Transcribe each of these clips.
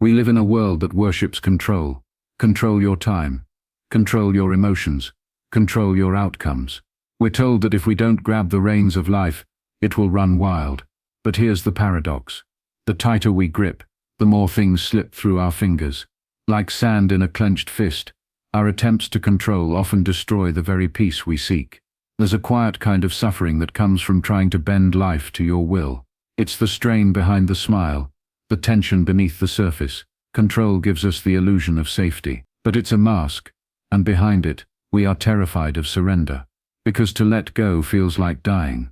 We live in a world that worships control. Control your time. Control your emotions. Control your outcomes. We're told that if we don't grab the reins of life, it will run wild. But here's the paradox. The tighter we grip, the more things slip through our fingers. Like sand in a clenched fist, our attempts to control often destroy the very peace we seek. There's a quiet kind of suffering that comes from trying to bend life to your will. It's the strain behind the smile, the tension beneath the surface. Control gives us the illusion of safety, but it's a mask, and behind it, we are terrified of surrender. Because to let go feels like dying.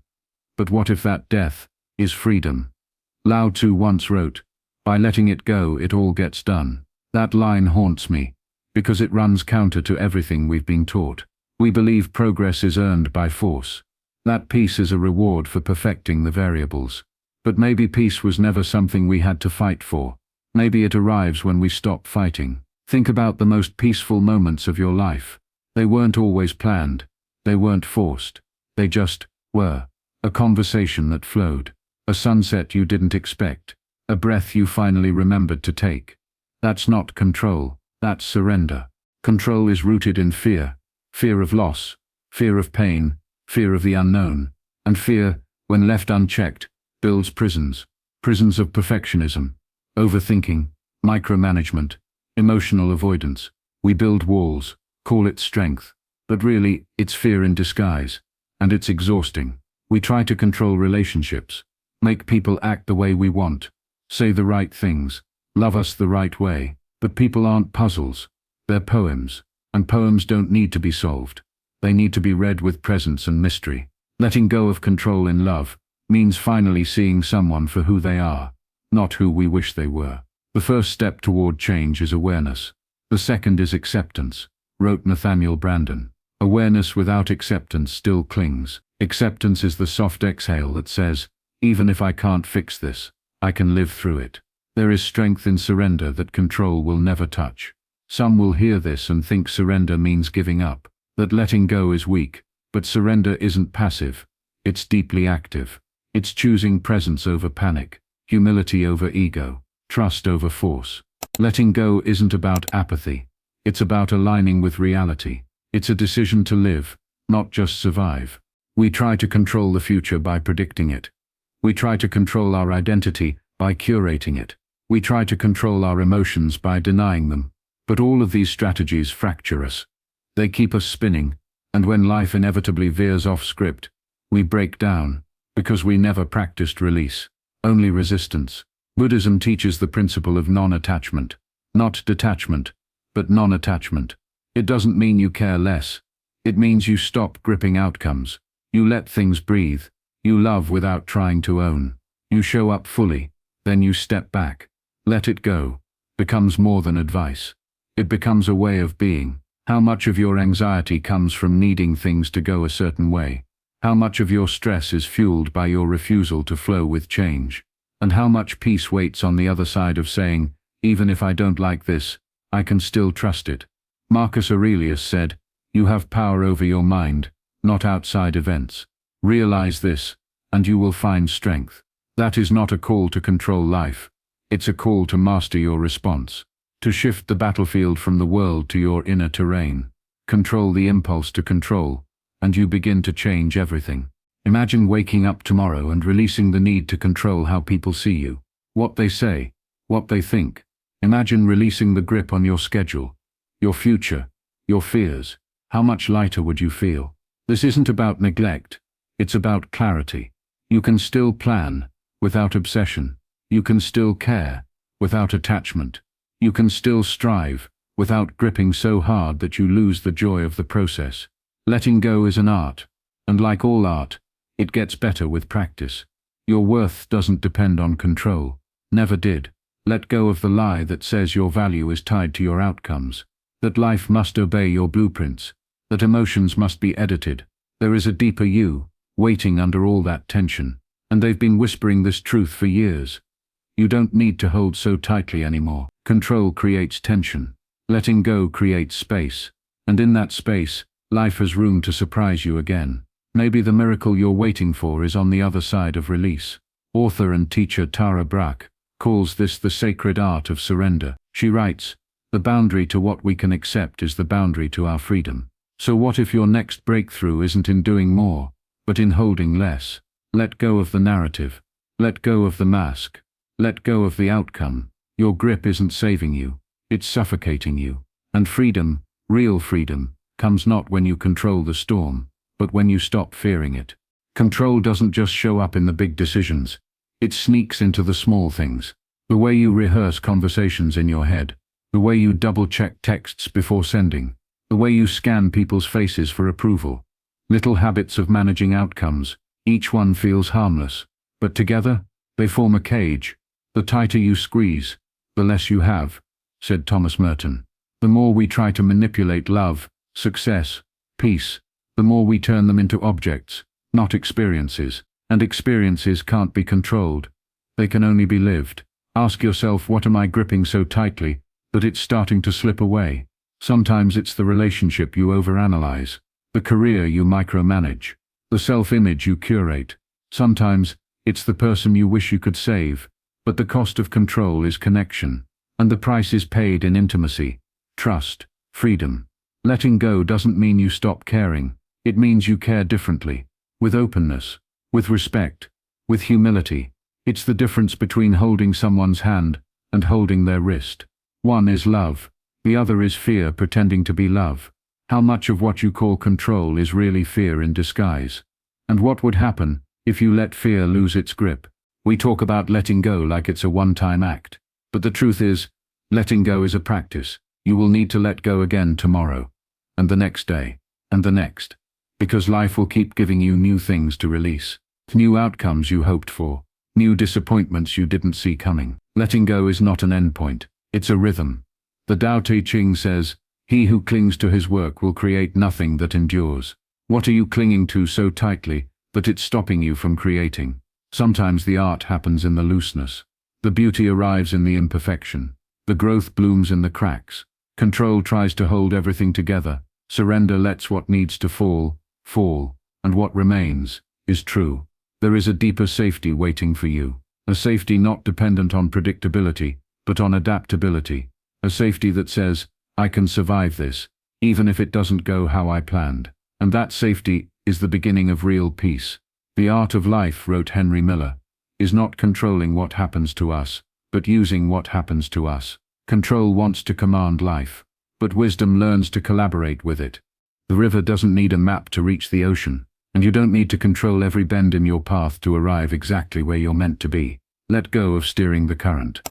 But what if that death is freedom? Lao Tzu once wrote, "By letting it go, it all gets done." That line haunts me, because it runs counter to everything we've been taught. We believe progress is earned by force. That peace is a reward for perfecting the variables. But maybe peace was never something we had to fight for. Maybe it arrives when we stop fighting. Think about the most peaceful moments of your life. They weren't always planned. They weren't forced. They just were. A conversation that flowed. A sunset you didn't expect. A breath you finally remembered to take. That's not control. That's surrender. Control is rooted in fear. Fear of loss. Fear of pain. Fear of the unknown. And fear, when left unchecked, builds prisons. Prisons of perfectionism, overthinking, micromanagement, emotional avoidance. We build walls, call it strength. But really, it's fear in disguise. And it's exhausting. We try to control relationships, make people act the way we want, say the right things, love us the right way. But people aren't puzzles. They're poems. And poems don't need to be solved. They need to be read with presence and mystery. Letting go of control in love means finally seeing someone for who they are, not who we wish they were. The first step toward change is awareness. The second is acceptance, wrote Nathaniel Branden. Awareness without acceptance still clings. Acceptance is the soft exhale that says, even if I can't fix this, I can live through it. There is strength in surrender that control will never touch. Some will hear this and think surrender means giving up, that letting go is weak, but surrender isn't passive. It's deeply active. It's choosing presence over panic, humility over ego, trust over force. Letting go isn't about apathy. It's about aligning with reality. It's a decision to live, not just survive. We try to control the future by predicting it. We try to control our identity by curating it. We try to control our emotions by denying them. But all of these strategies fracture us. They keep us spinning, and when life inevitably veers off script, we break down, because we never practiced release, only resistance. Buddhism teaches the principle of non-attachment. Not detachment, but non-attachment. It doesn't mean you care less. It means you stop gripping outcomes. You let things breathe. You love without trying to own. You show up fully, then you step back. Let it go becomes more than advice. It becomes a way of being. How much of your anxiety comes from needing things to go a certain way? How much of your stress is fueled by your refusal to flow with change? And how much peace waits on the other side of saying, even if I don't like this, I can still trust it? Marcus Aurelius said, "You have power over your mind, not outside events. Realize this, and you will find strength." That is not a call to control life. It's a call to master your response. To shift the battlefield from the world to your inner terrain. Control the impulse to control, and you begin to change everything. Imagine waking up tomorrow and releasing the need to control how people see you, what they say, what they think. Imagine releasing the grip on your schedule, your future, your fears. How much lighter would you feel? This isn't about neglect. It's about clarity. You can still plan, without obsession. You can still care, without attachment. You can still strive, without gripping so hard that you lose the joy of the process. Letting go is an art, and like all art, it gets better with practice. Your worth doesn't depend on control. Never did. Let go of the lie that says your value is tied to your outcomes, that life must obey your blueprints, that emotions must be edited. There is a deeper you, waiting under all that tension, and they've been whispering this truth for years. You don't need to hold so tightly anymore. Control creates tension. Letting go creates space. And in that space, life has room to surprise you again. Maybe the miracle you're waiting for is on the other side of release. Author and teacher Tara Brach calls this the sacred art of surrender. She writes, "The boundary to what we can accept is the boundary to our freedom." So what if your next breakthrough isn't in doing more, but in holding less? Let go of the narrative. Let go of the mask. Let go of the outcome. Your grip isn't saving you. It's suffocating you. And freedom, real freedom, comes not when you control the storm, but when you stop fearing it. Control doesn't just show up in the big decisions. It sneaks into the small things. The way you rehearse conversations in your head. The way you double-check texts before sending. The way you scan people's faces for approval. Little habits of managing outcomes. Each one feels harmless. But together, they form a cage. The tighter you squeeze, the less you have, said Thomas Merton. The more we try to manipulate love, success, peace, the more we turn them into objects, not experiences. And experiences can't be controlled. They can only be lived. Ask yourself, what am I gripping so tightly that it's starting to slip away? Sometimes it's the relationship you overanalyze, the career you micromanage, the self-image you curate. Sometimes it's the person you wish you could save, but the cost of control is connection, and the price is paid in intimacy, trust, freedom. Letting go doesn't mean you stop caring. It means you care differently, with openness, with respect, with humility. It's the difference between holding someone's hand and holding their wrist. One is love, the other is fear pretending to be love. How much of what you call control is really fear in disguise? And what would happen if you let fear lose its grip? We talk about letting go like it's a one-time act. But the truth is, letting go is a practice. You will need to let go again tomorrow, and the next day, and the next. Because life will keep giving you new things to release. New outcomes you hoped for. New disappointments you didn't see coming. Letting go is not an endpoint. It's a rhythm. The Tao Te Ching says, "He who clings to his work will create nothing that endures." What are you clinging to so tightly that it's stopping you from creating? Sometimes the art happens in the looseness. The beauty arrives in the imperfection. The growth blooms in the cracks. Control tries to hold everything together. Surrender lets what needs to fall, and what remains is true. There is a deeper safety waiting for you. A safety not dependent on predictability, but on adaptability. A safety that says, I can survive this, even if it doesn't go how I planned. And that safety is the beginning of real peace. The art of life, wrote Henry Miller, is not controlling what happens to us, but using what happens to us. Control wants to command life, but wisdom learns to collaborate with it. The river doesn't need a map to reach the ocean, and you don't need to control every bend in your path to arrive exactly where you're meant to be. Let go of steering the current.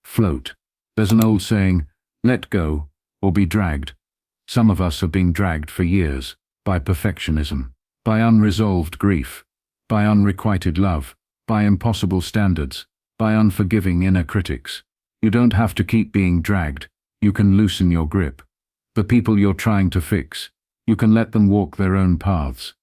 Float. There's an old saying, let go, or be dragged. Some of us are being dragged for years, by perfectionism, by unresolved grief, by unrequited love, by impossible standards, by unforgiving inner critics. You don't have to keep being dragged. You can loosen your grip. The people you're trying to fix, you can let them walk their own paths.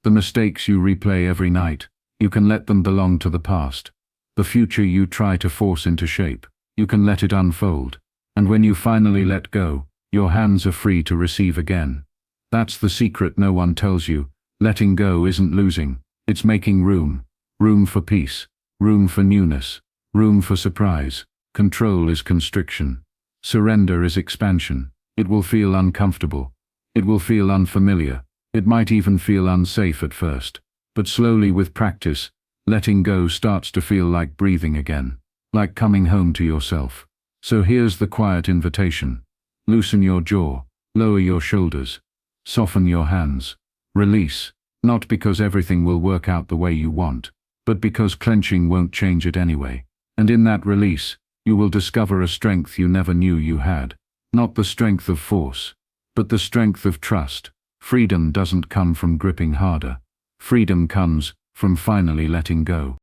The mistakes you replay every night, you can let them belong to the past. The future you try to force into shape, you can let it unfold. And when you finally let go, your hands are free to receive again. That's the secret no one tells you. Letting go isn't losing. It's making room. Room for peace. Room for newness. Room for surprise. Control is constriction. Surrender is expansion. It will feel uncomfortable. It will feel unfamiliar. It might even feel unsafe at first. But slowly, with practice, letting go starts to feel like breathing again. Like coming home to yourself. So here's the quiet invitation. Loosen your jaw. Lower your shoulders. Soften your hands. Release. Not because everything will work out the way you want, but because clenching won't change it anyway. And in that release, you will discover a strength you never knew you had. Not the strength of force, but the strength of trust. Freedom doesn't come from gripping harder. Freedom comes from finally letting go.